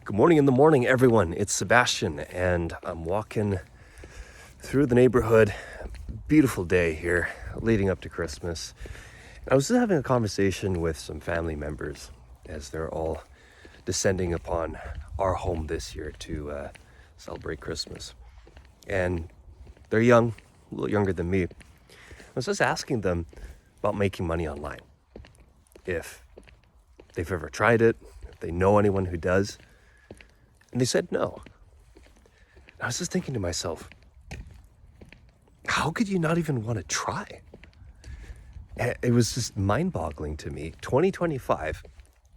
Good morning in the morning, everyone. It's Sebastian, and I'm walking through the neighborhood. Beautiful day here, leading up to Christmas. I was just having a conversation with some family members as they're all descending upon our home this year to celebrate Christmas. And they're young, a little younger than me. I was just asking them about making money online. If they've ever tried it, if they know anyone who does. And they said no. I was just thinking to myself, how could you not even want to try? It was just mind-boggling to me. 2025,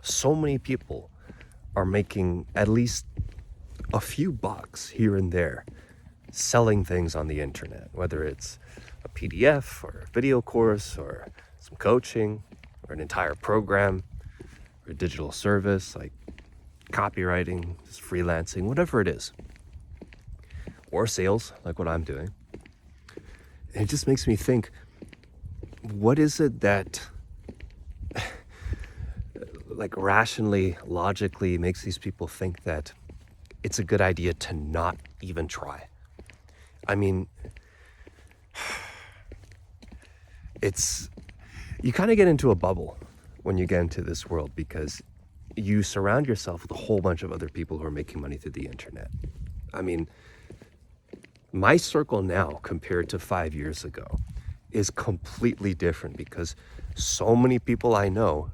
so many people are making at least a few bucks here and there selling things on the internet, whether it's a PDF or a video course or some coaching or an entire program or a digital service like copywriting, just freelancing, whatever it is, or sales like what I'm doing. And it just makes me think, what is it that like rationally, logically makes these people think that it's a good idea to not even try? I mean, you kind of get into a bubble when you get into this world because you surround yourself with a whole bunch of other people who are making money through the internet. I mean, my circle now compared to 5 years ago is completely different because so many people I know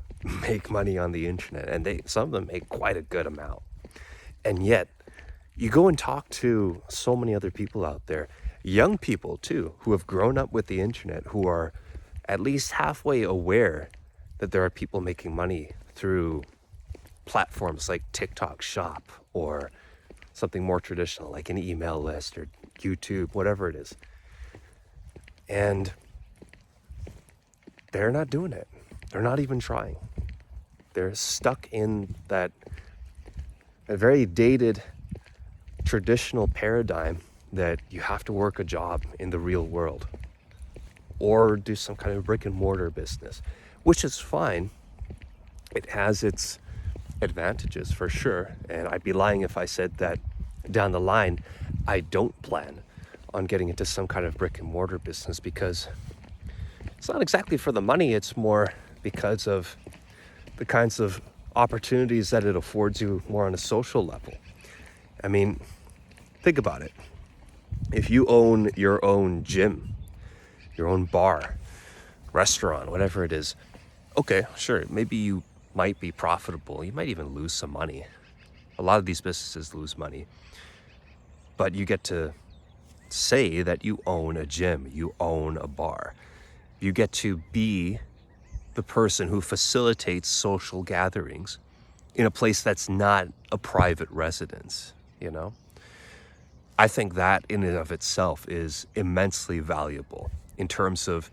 make money on the internet, and some of them make quite a good amount. And yet, you go and talk to so many other people out there, young people too, who have grown up with the internet, who are at least halfway aware that there are people making money through platforms like TikTok Shop or something more traditional like an email list or YouTube, whatever it is. And they're not doing it. They're not even trying. They're stuck in that a very dated traditional paradigm that you have to work a job in the real world or do some kind of brick and mortar business, which is fine. It has its advantages for sure, and I'd be lying if I said that down the line I don't plan on getting into some kind of brick and mortar business, because it's not exactly for the money, it's more because of the kinds of opportunities that it affords you more on a social level. I mean, think about it. If you own your own gym, your own bar, restaurant, whatever it is, okay, sure, maybe you might be profitable. You might even lose some money. A lot of these businesses lose money. But you get to say that you own a gym, you own a bar. You get to be the person who facilitates social gatherings in a place that's not a private residence, you know? I think that in and of itself is immensely valuable in terms of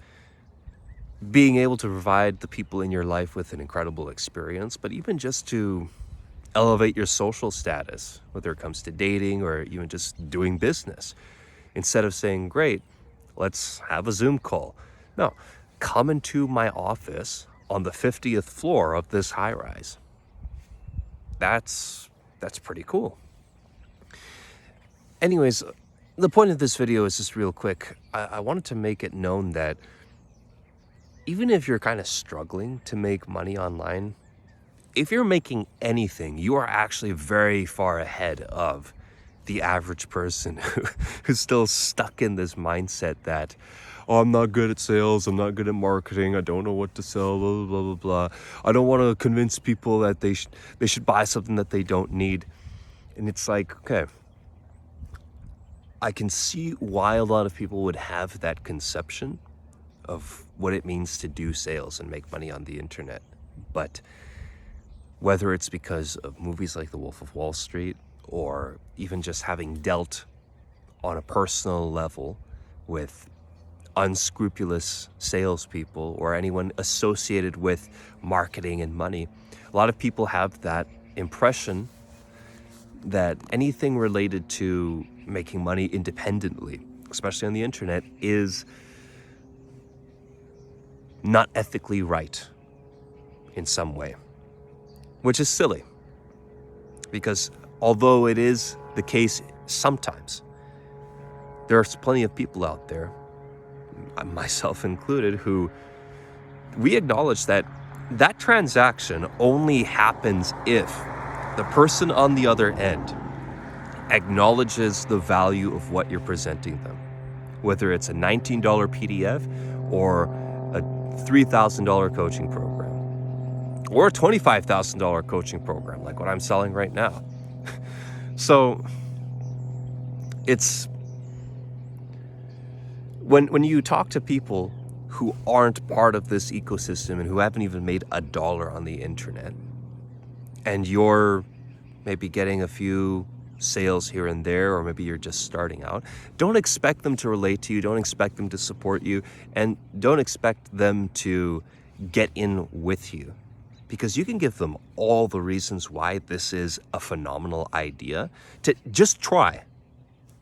being able to provide the people in your life with an incredible experience, but even just to elevate your social status, whether it comes to dating or even just doing business. Instead of saying, great, let's have a Zoom call. No, come into my office on the 50th floor of this high rise. That's pretty cool. Anyways, the point of this video is just real quick. I wanted to make it known that even if you're kind of struggling to make money online, if you're making anything, you are actually very far ahead of the average person who's still stuck in this mindset that, oh, I'm not good at sales, I'm not good at marketing, I don't know what to sell, blah, blah, blah, blah. I don't want to convince people that they should buy something that they don't need. And it's like, okay, I can see why a lot of people would have that conception of what it means to do sales and make money on the internet. But whether it's because of movies like The Wolf of Wall Street, or even just having dealt on a personal level with unscrupulous salespeople or anyone associated with marketing and money, a lot of people have that impression that anything related to making money independently, especially on the internet, is not ethically right in some way, which is silly because Although it is the case sometimes, there's plenty of people out there, myself included, who we acknowledge that that transaction only happens if the person on the other end acknowledges the value of what you're presenting them. Whether it's a $19 PDF or a $3,000 coaching program or a $25,000 coaching program like what I'm selling right now. So it's when you talk to people who aren't part of this ecosystem and who haven't even made a dollar on the internet, and you're maybe getting a few sales here and there, or maybe you're just starting out, don't expect them to relate to you, don't expect them to support you, and don't expect them to get in with you, because you can give them all the reasons why this is a phenomenal idea. To just try.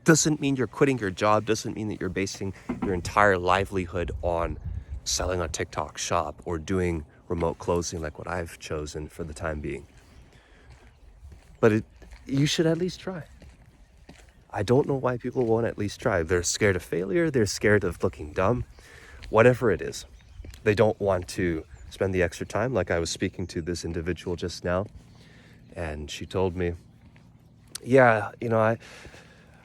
Doesn't mean you're quitting your job, doesn't mean that you're basing your entire livelihood on selling on TikTok Shop or doing remote closing like what I've chosen for the time being. But you should at least try. I don't know why people won't at least try. They're scared of failure, they're scared of looking dumb, whatever it is. They don't want to spend the extra time. Like I was speaking to this individual just now, and she told me, yeah,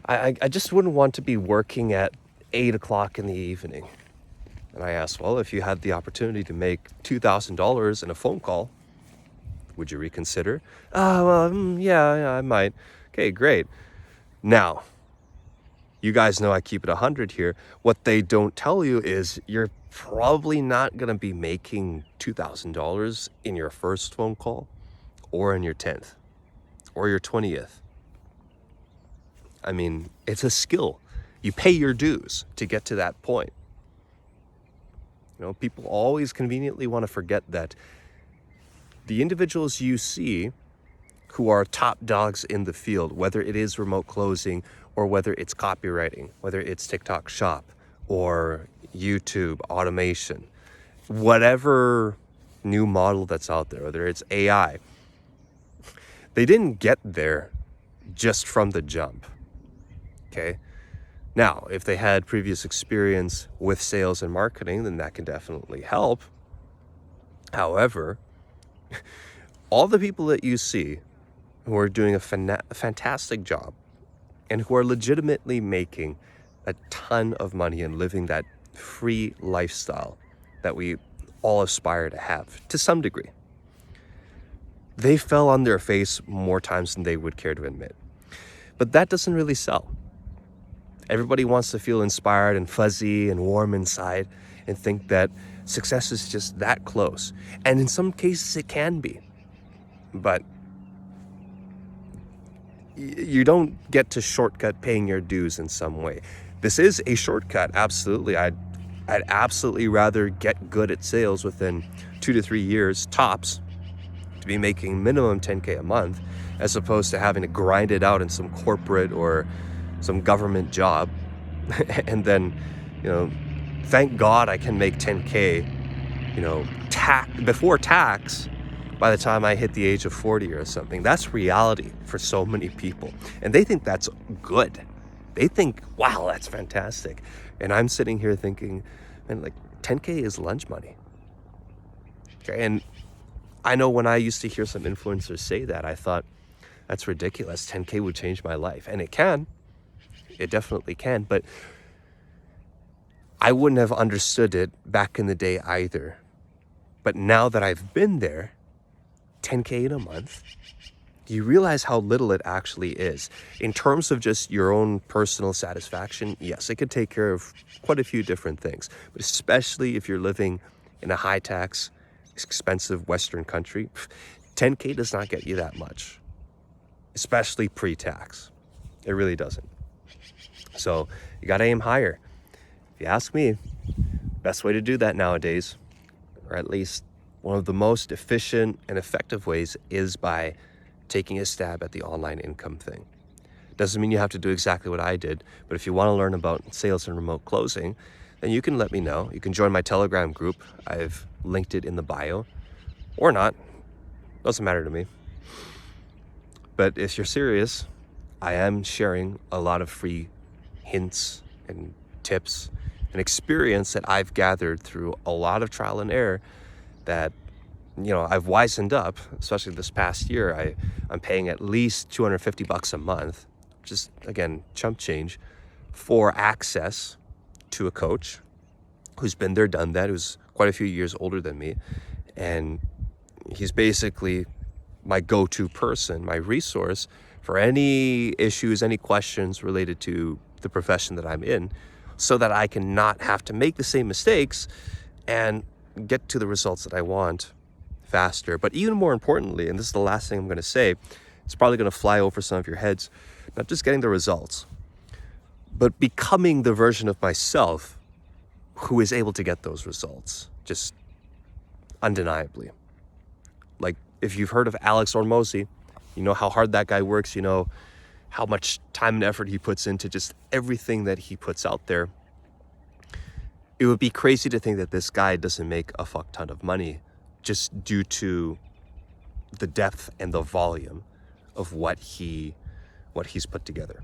I just wouldn't want to be working at 8 o'clock in the evening. And I asked, well, if you had the opportunity to make $2,000 in a phone call, would you reconsider? Yeah, I might. Okay, great. Now, you guys know I keep it 100 here. What they don't tell you is you're probably not going to be making $2,000 in your first phone call or in your 10th or your 20th. I mean, it's a skill. You pay your dues to get to that point. People always conveniently want to forget that the individuals you see who are top dogs in the field, whether it is remote closing or whether it's copywriting, whether it's TikTok Shop or YouTube automation, whatever new model that's out there, whether it's AI, they didn't get there just from the jump. Okay. Now, if they had previous experience with sales and marketing, then that can definitely help. However, all the people that you see who are doing a fantastic job and who are legitimately making a ton of money and living that free lifestyle that we all aspire to have to some degree, they fell on their face more times than they would care to admit. But that doesn't really sell. Everybody wants to feel inspired and fuzzy and warm inside and think that success is just that close. And in some cases it can be. But you don't get to shortcut paying your dues in some way. This is a shortcut, absolutely. I'd absolutely rather get good at sales within 2 to 3 years tops to be making minimum 10K a month, as opposed to having to grind it out in some corporate or some government job. And then, thank God I can make 10K, before tax by the time I hit the age of 40 or something. That's reality for so many people. And they think that's good. They think, wow, that's fantastic. And I'm sitting here thinking, man, like 10K is lunch money. Okay. And I know when I used to hear some influencers say that, I thought, that's ridiculous. 10K would change my life. And it can. It definitely can. But I wouldn't have understood it back in the day either. But now that I've been there, 10K in a month, you realize how little it actually is. In terms of just your own personal satisfaction, yes, it could take care of quite a few different things. But especially if you're living in a high-tax, expensive Western country, 10K does not get you that much, especially pre-tax. It really doesn't. So you got to aim higher. If you ask me, best way to do that nowadays, or at least one of the most efficient and effective ways, is by taking a stab at the online income thing. Doesn't mean you have to do exactly what I did, but if you want to learn about sales and remote closing, then you can let me know. You can join my Telegram group. I've linked it in the bio, or not. Doesn't matter to me. But if you're serious, I am sharing a lot of free hints and tips and experience that I've gathered through a lot of trial and error that, I've wisened up, especially this past year. I'm paying at least $250 a month, just again, chump change, for access to a coach who's been there, done that, who's quite a few years older than me. And he's basically my go-to person, my resource for any issues, any questions related to the profession that I'm in, so that I can not have to make the same mistakes and get to the results that I want faster. But even more importantly, and this is the last thing I'm going to say, it's probably going to fly over some of your heads, not just getting the results, but becoming the version of myself who is able to get those results, just undeniably. Like, if you've heard of Alex Hormozi, you know how hard that guy works, you know how much time and effort he puts into just everything that he puts out there. It would be crazy to think that this guy doesn't make a fuck ton of money just due to the depth and the volume of what he's put together.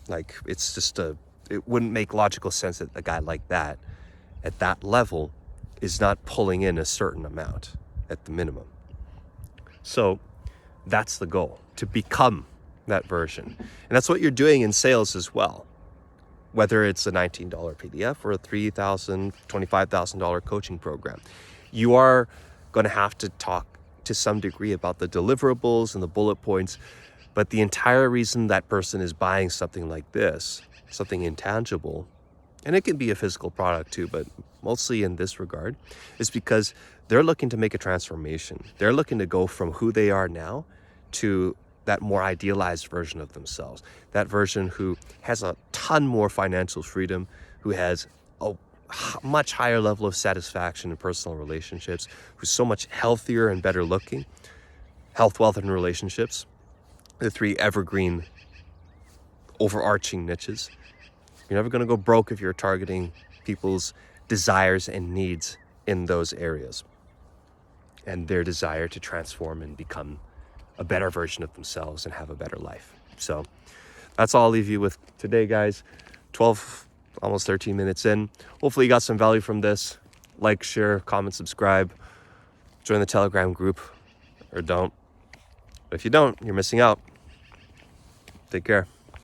Like, it's just it wouldn't make logical sense that a guy like that, at that level, is not pulling in a certain amount at the minimum. So that's the goal, to become that version. And that's what you're doing in sales as well. Whether it's a $19 PDF or a $3,000, $25,000 coaching program, you are going to have to talk to some degree about the deliverables and the bullet points. But the entire reason that person is buying something like this, something intangible, and it can be a physical product too, but mostly in this regard, is because they're looking to make a transformation. They're looking to go from who they are now to that more idealized version of themselves. That version who has a ton more financial freedom, who has a much higher level of satisfaction in personal relationships, who's so much healthier and better looking. Health, wealth, and relationships. The three evergreen overarching niches. You're never going to go broke if you're targeting people's desires and needs in those areas and their desire to transform and become a better version of themselves and have a better life. So that's all I'll leave you with today, guys. 12, almost 13 minutes in. Hopefully you got some value from this. Like, share, comment, subscribe. Join the Telegram group, or don't. But if you don't, you're missing out. Take care.